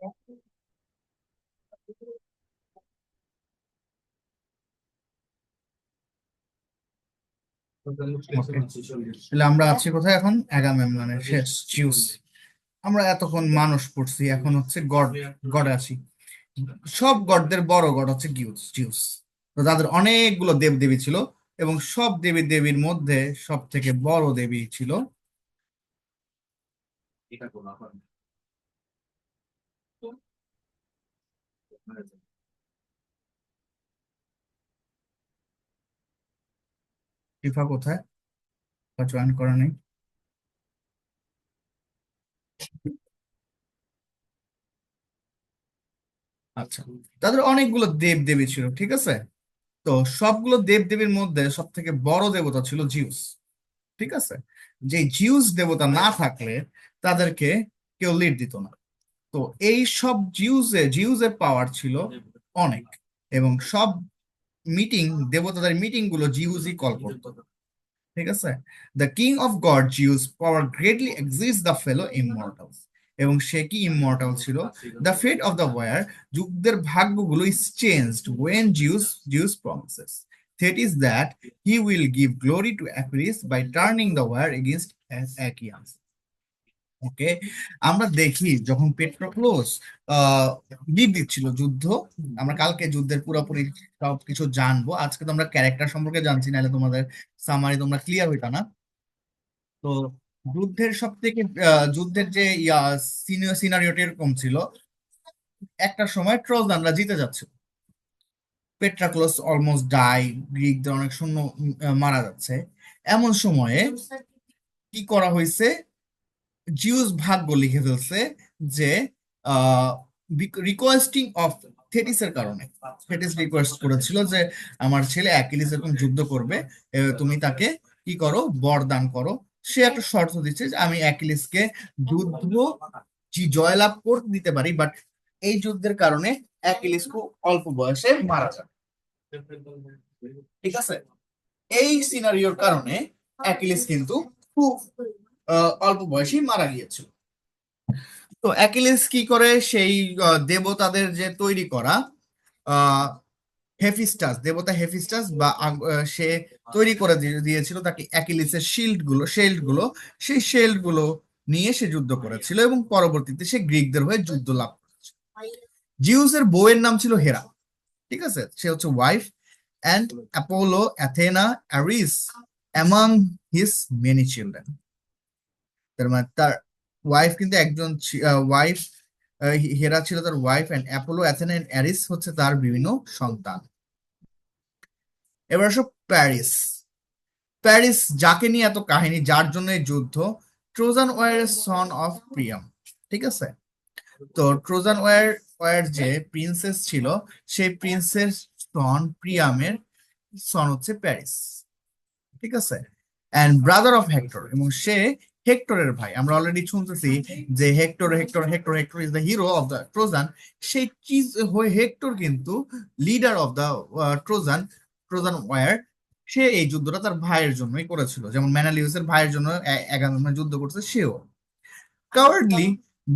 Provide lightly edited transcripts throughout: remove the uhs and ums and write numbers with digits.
Okay. তাহলে আমরা আছি কোথায় এখন? অ্যাগামেমননের শেষ, জিউস। আমরা এতক্ষণ মানুষ পড়ছি, এখন হচ্ছে গড। গড আছি। সব গডদের বড় গড হচ্ছে জিউস। তো তাদের অনেকগুলো দেব দেবী ছিল, এবং সব দেবী দেবীর মধ্যে সব থেকে বড় দেবী ছিল ফিফা। কোথায়? জয়েন করা নেই। আচ্ছা, তাদের অনেকগুলো দেব দেবী ছিল, ঠিক আছে। তো সবগুলো দেব দেবীর মধ্যে সব থেকে বড় দেবতা ছিল জিউস, ঠিক আছে। যে জিউস দেবতা না থাকলে তাদেরকে কেউ লিড দিত না। তো এই সব জিউসের পাওয়ার ছিল অনেক, এবং সব মিটিং, দেবতাদের মিটিং গুলো জিউসই কল করতো, ঠিক আছে। The king of god Zeus power greatly exist the fellow immortals. এবং সে কি ইমমর্টাল ছিল? The fate of the war, যুগদের ভাগ্যগুলো is changed when Zeus promises that is that he will give glory to Achilles by turning the war against Achaeans. ওকে, আমরা দেখি যখন পেট্রোক্লোস আহ lead দিচ্ছিল যুদ্ধ। আমরা কালকে যুদ্ধের পুরোপুরি সব কিছু জানবো, আজকে তো আমরা ক্যারেক্টার সম্পর্কে জানছি, নাহলে তোমাদের সামারি তোমরা ক্লিয়ার হইতা না। তো যুদ্ধের সব থেকে যুদ্ধের যে সিনারিওটা এরকম ছিল, একটা সময় ট্রোজানরা জিতে যাচ্ছে, পেট্রাক্লোস অলমোস্ট ডাই, গ্রিকদের অনেক সৈন্য মারা যাচ্ছে। এমন সময়ে কি করা হয়েছে? জিউস ভাগ্য লিখে ফেলছে যে রিকোয়েস্টিং অফ থেটিসের কারণে, থেটিস রিকোয়েস্ট করেছিল যে আমার ছেলে অ্যাকিলিস এরকম যুদ্ধ করবে, তুমি তাকে কি করো, বরদান করো। সে একটা শর্ত দিচ্ছে যে আমি অ্যাকিলিসকে যুদ্ধ জয়লাভ করতে দিতে পারি, বাট এই যুদ্ধের কারণে অ্যাকিলিস খুব অল্প বয়সে মারা যাবে, ঠিক আছে। এই সিনারিওর কারণে অ্যাকিলিস কিন্তু খুব অল্প বয়সেই মারা গিয়েছিল। তো অ্যাকিলিস কি করে? সেই দেবতাদের যে তৈরি করা আহ হেফিস্টাস, দেবতা হেফিস্টাস বা সে তৈরি করে দিয়েছিল তাকে অ্যাকিলিসের শিল্ড গুলো। সেই শিল্ড গুলো নিয়ে সে যুদ্ধ করেছিল, এবং পরবর্তীতে সে গ্রিকদের হয়ে যুদ্ধ লাভ করেছিল। জিউসের বউয়ের নাম ছিল হেরা, ঠিক আছে। সে হচ্ছে wife and Apollo, Athena, Ares among his many children. তার মানে তার ওয়াইফ কিন্তু একজন, ওয়াইফ হেরা ছিল তার wife, and Apollo, Athena and Ares হচ্ছে তার বিভিন্ন সন্তান। এবার আসো প্যারিস। প্যারিস যাকে নিয়ে এত কাহিনী, যার জন্য এই যুদ্ধ, ট্রোজান ওয়ারের সন অফ প্রিয়াম, ঠিক আছে। তো ট্রোজান ওয়ার যে প্রিন্সেস ছিল, সেই প্রিন্সেস সন প্রিয়ামের সন হচ্ছে প্যারিস, ঠিক আছে। অ্যান্ড ব্রাদার অফ হেক্টর, এবং সে হেক্টরের ভাই। আমরা অলরেডি শুনতেছি যে Hector Hector Hector Hector is the hero of the Trojan. সেই চিজ হয়ে হেক্টর কিন্তু leader of the Trojan, Trojan war. সে এই যুদ্ধটা তার ভাইয়ের জন্যই করেছিল, যেমন ম্যানালিউসের ভাইয়ের জন্য এগামেমনন যুদ্ধ করছে, সেও cowardly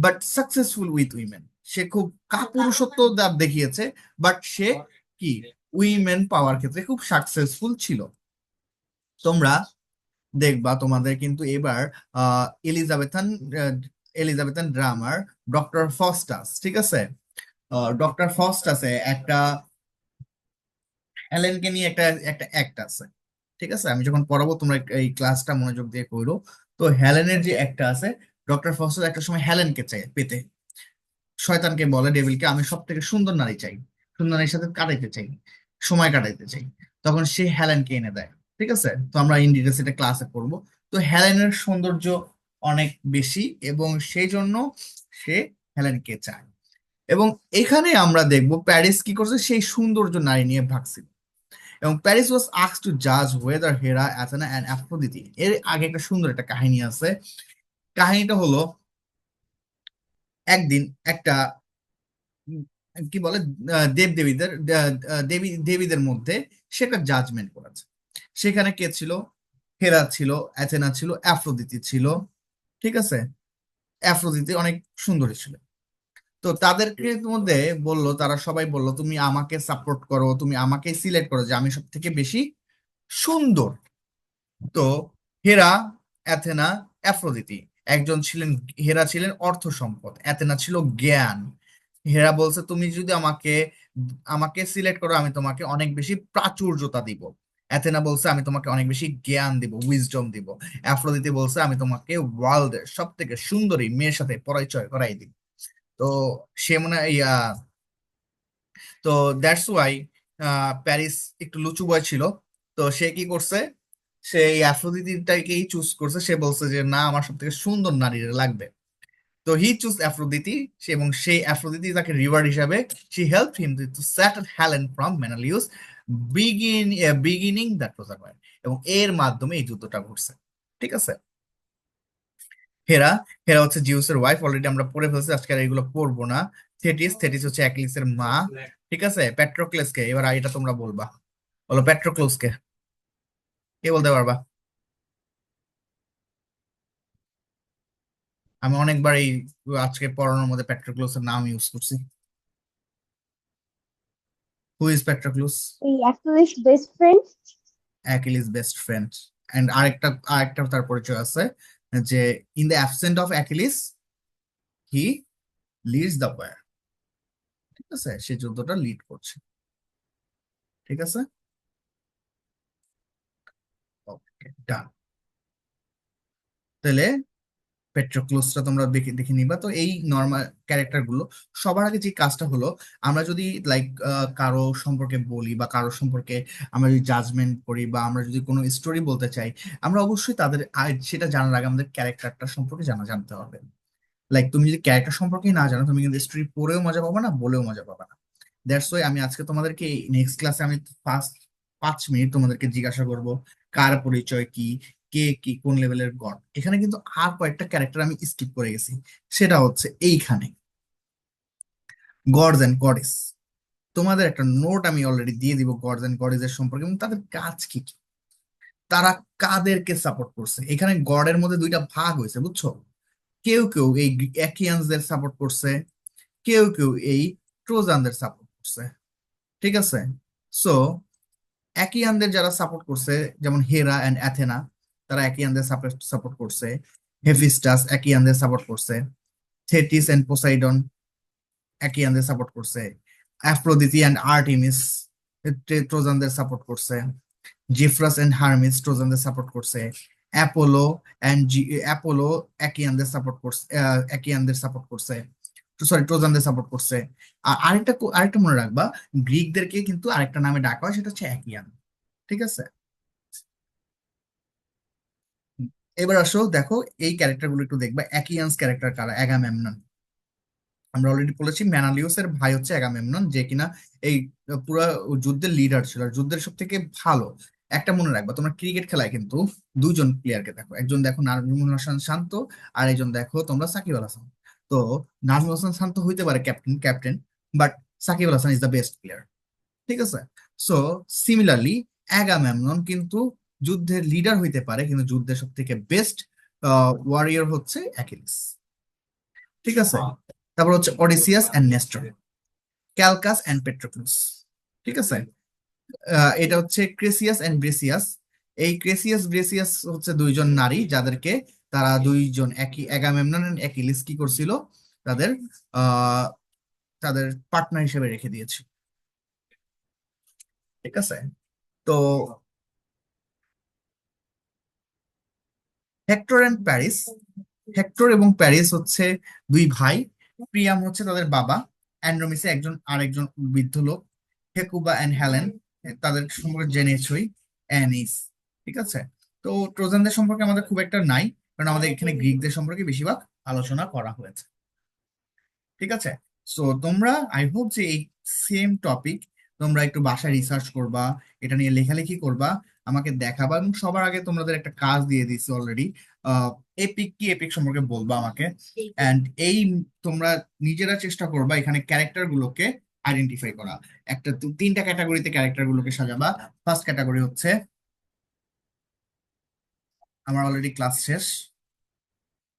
but successful with women. সে খুব কাপুরুষত্ব দেখিয়েছে, বাট সে কি উইমেন পাওয়ার ক্ষেত্রে খুব সাকসেসফুল ছিল। তোমরা দেখবা তোমাদের কিন্তু এবার এলিজাবেথান এলিজাবেথান ড্রামার ডক্টর ফস্টাস, ঠিক আছে। ডক্টর ফস্টাসে একটা হেলেনকে নিয়ে একটা একটা অ্যাক্ট আছে, ঠিক আছে। আমি যখন পড়াবো তোমরা এই ক্লাসটা মনোযোগ দিয়ে করো। তো হেলেনের যে একটা আছে, ডক্টর ফস্টাস একটা সময় হেলেনকে চাই পেতে, শয়তানকে বলে, ডেভিলকে, আমি সব থেকে সুন্দর নারী চাই, সুন্দর নারীর সাথে কাটাইতে চাই, সময় কাটাইতে চাই। তখন সে হেলেনকে এনে দেয়, ঠিক আছে। তো আমরা ইন ডিটেলস এটা ক্লাসে পড়বো। তো হেলেনের সৌন্দর্য অনেক বেশি, এবং সেই জন্য সে হেলেনকে চায়। এবং এখানে আমরা দেখব প্যারিস কি করছে, সেই সৌন্দর্য নারী নিয়ে ভাগছিল। এবং প্যারিস ওয়াজ আস্কড টু জাজ ওয়েদার হেরা, অ্যাথেনা এন্ড অ্যাফ্রোদিটি। এর আগে একটা সুন্দর একটা কাহিনী আছে। কাহিনীটা হলো, একদিন একটা উম, কি বলে, দেব দেবীদের দেবীদের মধ্যে সে একটা জাজমেন্ট করেছে। সেখানে কে ছিল? হেরা ছিল, অ্যাথেনা ছিল, অ্যাফ্রোদিতি ছিল, ঠিক আছে। অ্যাফ্রোদিতি অনেক সুন্দরী ছিল। তো তাদেরকে মধ্যে বললো, তারা সবাই বললো তুমি আমাকে সাপোর্ট করো, তুমি আমাকে সিলেক্ট করো যে আমি সব থেকে বেশি সুন্দর। তো হেরা, অ্যাথেনা, অ্যাফ্রোদিতি, একজন ছিলেন, হেরা ছিলেন অর্থ সম্পদ, অ্যাথেনা ছিল জ্ঞান। হেরা বলছে তুমি যদি আমাকে আমাকে সিলেক্ট করো আমি তোমাকে অনেক বেশি প্রাচুর্যতা দিব। অ্যাথেনা বলছে আমি তোমাকে অনেক বেশি জ্ঞান দিব, উইজডম দিব। অ্যাফ্রোদিতি বলছে আমি তোমাকে ওয়ার্ল্ডের সব থেকে সুন্দরী মেয়ের সাথে পরিচয় করাই দিব। তো সে মনে হয় তো দ্যাটস ওয়াই প্যারিস একটু লুচু বয় ছিল। তো সে কি করছে, সে এই অ্যাফ্রোদিতিটাকেই চুজ করছে। সে বলছে যে না, আমার সব থেকে সুন্দর নারী লাগবে। তো হি চুজ অ্যাফ্রোদিতি। এবং সেই অ্যাফ্রোদিতি তাকে রিওয়ার্ড হিসাবে she help him to settle Helen from Menelaus, begin beginning the Trojan war. এবং এর মাধ্যমে এই যুদ্ধটা ঘটছে। ঠিক আছে। হেরা, হেরা হচ্ছে জিউসের ওয়াইফ, অলরেডি আমরা পড়ে ফেলছি, আজকে আর এগুলো পড়বো না। থেটিস, থেটিস হচ্ছে অ্যাকিলিসের মা। ঠিক আছে। প্যাট্রোক্লেসকে, এবার এটা তোমরা বলবা, বলো প্যাট্রোক্লুসকে। কে বলতে পারবা? আমি অনেকবার এই আজকে পড়ানোর মধ্যে প্যাট্রোক্লুসের নাম ইউজ করছি। Who is Patroclus? The Achilles' best friend. Achilles best friend. And আরেকটা, আরেকটা তার পরিচয় আছে, যে in the absent of Achilles he leads the war. ঠিক আছে, সে যুদ্ধটা লিড করছে। ঠিক আছে। ওকে, ডান। তাহলে পেট্রোক্লুসটা তোমরা দেখে দেখে নিবা। তো এই নর্মাল ক্যারেক্টার গুলো, সবার আগে যে কাজটা হলো, আমরা যদি লাইক কারো সম্পর্কে বলি বা কারো সম্পর্কে আমরা যদি জাজমেন্ট করি বা আমরা যদি কোনো স্টোরি বলতে চাই, আমরা অবশ্যই তাদের সেটা জানার আগে আমাদের ক্যারেক্টারটা সম্পর্কে জানতে হবে। লাইক তুমি যদি ক্যারেক্টার সম্পর্কেই না জানো, তুমি কিন্তু স্টোরি পড়েও মজা পাবে না, বলেও মজা পাবে না। দ্যাটস ওয়াই আমি আজকে তোমাদেরকে নেক্সট ক্লাসে আমি ফার্স্ট 5 মিনিট তোমাদেরকে জিজ্ঞাসা করব কার পরিচয় কি, কে কি কোন লেভেলের গড। এখানে কিন্তু আর কয়েকটা ক্যারেক্টার আমি স্কিপ করে গেছি, সেটা হচ্ছে এইখানে গডস এন্ড গডেস। তোমাদের একটা নোট আমি অলরেডি দিয়ে দিব গডস এন্ড গডেসের সম্পর্কে এবং তাদের কাজ কি কি, তারা কাদেরকে সাপোর্ট করছে। এখানে গডের মধ্যে দুইটা ভাগ হয়েছে, বুঝছো? কেউ কেউ এই অ্যাকিয়ানসদের সাপোর্ট করছে, কেউ কেউ এই ট্রোজানদের সাপোর্ট করছে। ঠিক আছে। সো অ্যাকিয়ানদের যারা সাপোর্ট করছে, যেমন হেরা এন্ড অ্যাথেনা, তারা অ্যাকিয়ানদের সাপোর্ট করছে। হেফিস্টাস অ্যাকিয়ানদের সাপোর্ট করছে। থেটিস এন্ড পোসাইডন অ্যাকিয়ানদের সাপোর্ট করছে। অ্যাফ্রোদিতি এন্ড আর্টেমিস ট্রোজানদের সাপোর্ট করছে। জিফ্রাস এন্ড হার্মিস ট্রোজানদের সাপোর্ট করছে। অ্যাপোলো এন্ড অ্যাপোলো অ্যাকিয়ানদের সাপোর্ট করছে, অ্যাকিয়ানদের সাপোর্ট করছে, সরি ট্রোজানদের সাপোর্ট করছে। আর আরেকটা আরেকটা মনে রাখবা, গ্রিকদেরকে কিন্তু আরেকটা নামে ডাকা হয়, সেটা হচ্ছে অ্যাকিয়ান। ঠিক আছে। এবার আসো দেখো, এই ক্যারেক্টার গুলো একটু দেখবা। অ্যাকিয়ান্স ক্যারেক্টার কারা? অ্যাগামেমনন। আমরা অলরেডি বলেছি ম্যানালিউসের ভাই হচ্ছে অ্যাগামেমনন, যে কিনা এই পুরো যুদ্ধের লিডার ছিল, আর যুদ্ধের সব থেকে ভালো। একটা মনে রাখবা, তোমরা ক্রিকেট খেলায় কিন্তু দুজন প্লেয়ারকে দেখো, একজন দেখো নাজমুল হাসান শান্ত, আর একজন দেখো তোমরা সাকিব আল হাসান। তো নাজমুল হাসান শান্ত হইতে পারে captain captain, but Shakib Al Hasan is the best player. ঠিক আছে। সো সিমিলারলি অ্যাগামেমনন কিন্তু যুদ্ধের লিডার হইতে পারে, কিন্তু যুদ্ধের সব থেকে বেস্ট ওয়ারিয়র হচ্ছে অ্যাকিলিস। ঠিক আছে। তারপর হচ্ছে অডিসিয়াস এন্ড নেস্টর, ক্যালকাস এন্ড পেট্রোক্লুস। ঠিক আছে। এটা হচ্ছে ক্রেসিয়াস এন্ড ব্রেসিয়াস। এই ক্রেসিয়াস ব্রেসিয়াস হচ্ছে দুইজন নারী, যাদেরকে তারা দুইজন একই অ্যাগামেমনন এন্ড অ্যাকিলিস কি করছিল, তাদের আহ তাদের পার্টনার হিসেবে রেখে দিয়েছে। ঠিক আছে। তো হেক্টর এন্ড প্যারিস, হেক্টর এবং প্যারিস হচ্ছে দুই ভাই। প্রিয়াম হচ্ছে তাদের বাবা, অ্যান্ড্রোমিসে একজন আরেকজন বৃদ্ধ লোক। হেকুবা এন্ড হেলেন, তাদের সম্পর্কে জেনেছই, অ্যানিস। ঠিক আছে। তো ট্রোজানদের সম্পর্কে আমাদের খুব একটা নাই, কারণ আমাদের এখানে গ্রিকদের সম্পর্কে বেশিরভাগ আলোচনা করা হয়েছে। ঠিক আছে। সো তোমরা, আই হোপ যে এই সেম টপিক তোমরা একটু বাসায় রিসার্চ করবা, এটা নিয়ে লেখালেখি করবা, আমাকে দেখাবা, এবং সবার আগে তোমাদের একটা কাজ দিয়ে দিচ্ছি অলরেডি। এপিক কি, এপিক সম্পর্কে বলবা আমাকে। এন্ড এই তোমরা নিজেরা চেষ্টা করবা এখানে ক্যারেক্টার গুলোকে আইডেন্টিফাই করা। একটা তিনটা ক্যাটাগরিতে ক্যারেক্টার গুলোকে সাজাবা। ফার্স্ট ক্যাটাগরি হচ্ছে, আমার অলরেডি ক্লাস শেষ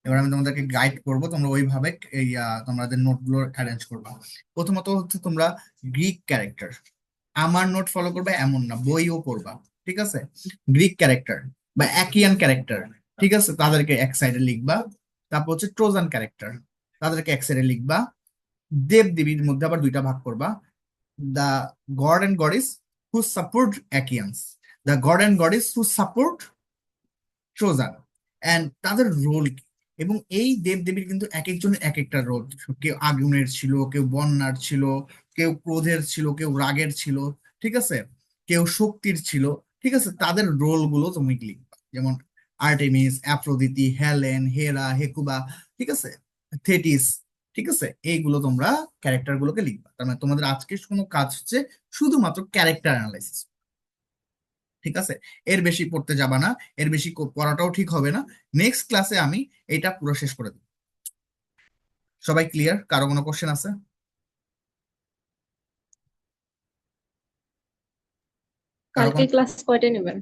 এবার আমি তোমাদেরকে গাইড করব, তোমরা ওইভাবে এই তোমাদের নোটগুলো অ্যারেঞ্জ করবা। প্রথমত হচ্ছে তোমরা গ্রিক ক্যারেক্টার, আমার নোট ফলো করবে এমন না, বইও পড়বা। ঠিক আছে? গ্রিক ক্যারেক্টার বা অ্যাকিয়ান ক্যারেক্টার, ঠিক আছে, তাদেরকে এক সাইডে লিখবা। তারপর হচ্ছে ট্রোজান ক্যারেক্টার, তাদেরকে এক সাইডে লিখবা। দেব দেবীর মধ্যে আবার দুইটা ভাগ করবা: the god and goddess who support Achaeans, the god and goddess who support Trojan, and তাদের রোল কি। এবং এই দেব দেবীর কিন্তু এক একজনের এক একটা রোল। কেউ আগুনের ছিল, কেউ বন্যার ছিল, কেউ ক্রোধের ছিল, কেউ রাগের ছিল, ঠিক আছে, কেউ শক্তির ছিল। ঠিক আছে, তাদের রোল গুলো তুমি লিখবা, যেমন আর্টেমিস, অ্যাফ্রোদিতি, হেলেন, হেরা, হেকুবা, ঠিক আছে, থেটিস। ঠিক আছে, এইগুলো তোমরা ক্যারেক্টার গুলোকে লিখবা। তার মানে তোমাদের আজকে কোনো কাজ হচ্ছে শুধুমাত্র ক্যারেক্টার অ্যানালাইসিস। ঠিক আছে? এর বেশি পড়তে যাবা না, এর বেশি পড়াটাও ঠিক হবে না। নেক্সট ক্লাসে আমি এটা পুরো শেষ করে দেব। সবাই ক্লিয়ার? কারো কোনো কোশ্চেন আছে? কারো কালকে কোনো ক্লাস কয়টা নেবেন?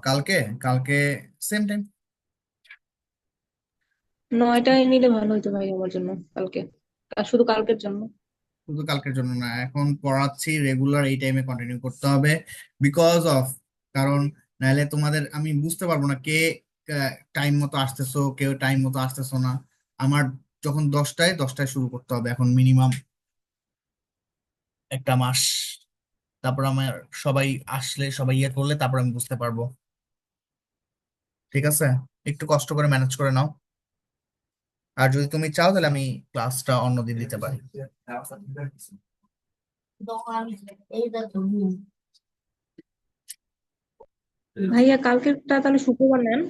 কালকে, কালকে সেম টাইম। 9টায় নিলে ভালো হতো ভাই আমার জন্য কালকে, আর শুধু কালকের জন্য। শুধু কালকের জন্য না, এখন পড়াচ্ছি রেগুলার এই টাইমে কন্টিনিউ করতে হবে। বিকজ অফ, কারণ নাহলে তোমাদের আমি বুঝতে পারবো না কে টাইম মতো আসতেছো, কেউ টাইম মতো আসতেছো না। আমার যখন 10টায় 10টায় শুরু করতে হবে এখন মিনিমাম একটা মাস। তারপর আমার সবাই আসলে, সবাই ইয়ে করলে তারপর আমি বুঝতে পারবো। ঠিক আছে? একটু কষ্ট করে ম্যানেজ করে নাও। আর যদি তুমি চাও তাহলে আমি ক্লাসটা অন্যদিন দিতে পারি। ভাইয়া কালকেরটা তাহলে শুক্রবার নেন।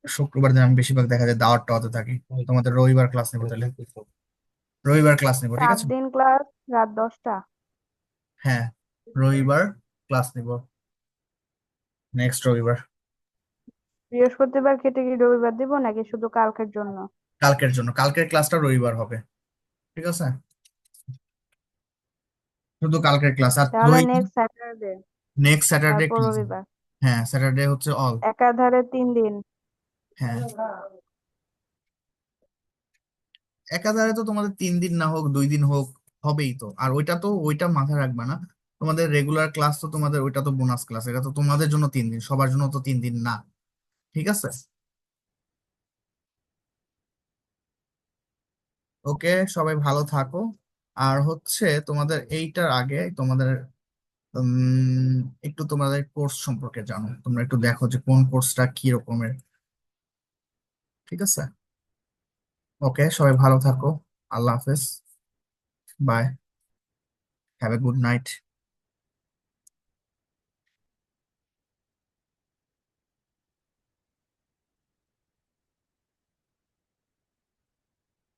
শুক্রবার দিন আমি বেশিরভাগ দেখা যায় দাওয়াত টাওয়াতে থাকি। তোমাদের রবিবার ক্লাস নেবো তাহলে, রবিবার ক্লাস নেবো, ঠিক আছে? 7 দিন ক্লাস, রাত 10টা। হ্যাঁ, রবিবার ক্লাস নিব, নেক্সট রবিবার। বৃহস্পতিবার কেটে কি রবিবার দিব নাকি শুধু কালকের জন্য? কালকের জন্য, কালকের ক্লাসটা রবিবার হবে, ঠিক আছে? শুধু কালকের ক্লাস। আর তাহলে নেক্সট স্যাটারডে, নেক্সট স্যাটারডে তারপর ক্লাস। রবিবার, হ্যাঁ, স্যাটারডে হচ্ছে অল। একাধারে 3 দিন। হ্যাঁ, একাধারে তো তোমাদের 3 দিন না হোক 2 দিন হোক, হবেই তো। আর ওইটা তো, ওইটা মাথায় রাখবা না। তোমাদের রেগুলার ক্লাস তো তোমাদের ওইটা তো বোনাস ক্লাস, এটা তো তোমাদের জন্য 3 দিন, সবার জন্য তো 3 দিন না। ঠিক আছে? ওকে, সবাই ভালো থাকো। আর হচ্ছে তোমাদের এইটার আগে তোমাদের একটু তোমাদের কোর্স সম্পর্কে জানো, তোমরা একটু দেখো যে কোন কোর্সটা কি রকমের। ঠিক আছে? ওকে, সবাই ভালো থাকো। আল্লাহ হাফেজ। Bye. Have a good night.